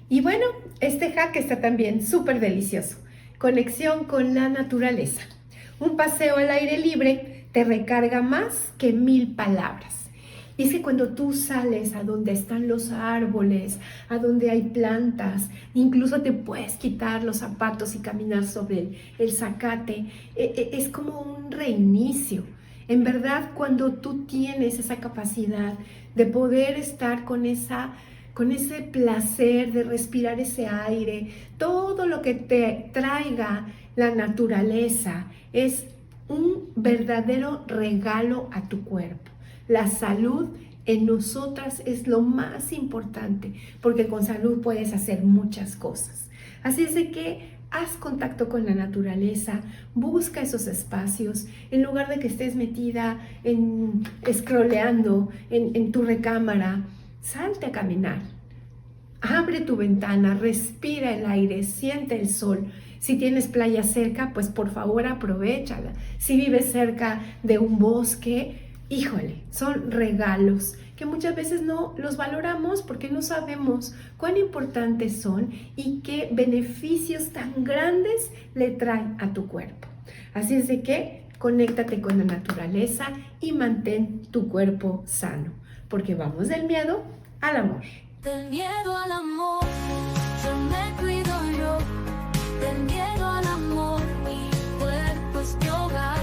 Y bueno, este hack está también súper delicioso. Conexión con la naturaleza. Un paseo al aire libre te recarga más que 1000 palabras. Y es que cuando tú sales a donde están los árboles, a donde hay plantas, incluso te puedes quitar los zapatos y caminar sobre el zacate, es como un reinicio. En verdad, cuando tú tienes esa capacidad de poder estar con ese placer de respirar ese aire, todo lo que te traiga la naturaleza es un verdadero regalo a tu cuerpo. La salud en nosotras es lo más importante, porque con salud puedes hacer muchas cosas. Así es de que haz contacto con la naturaleza, busca esos espacios, en lugar de que estés metida scrolleando en tu recámara, salte a caminar. Abre tu ventana, respira el aire, siente el sol. Si tienes playa cerca, pues por favor aprovéchala. Si vives cerca de un bosque, híjole, son regalos que muchas veces no los valoramos porque no sabemos cuán importantes son y qué beneficios tan grandes le traen a tu cuerpo. Así es de que conéctate con la naturaleza y mantén tu cuerpo sano, porque vamos del miedo al amor. Del miedo al amor, yo me cuido yo. Del miedo al amor, mi cuerpo es mi hogar.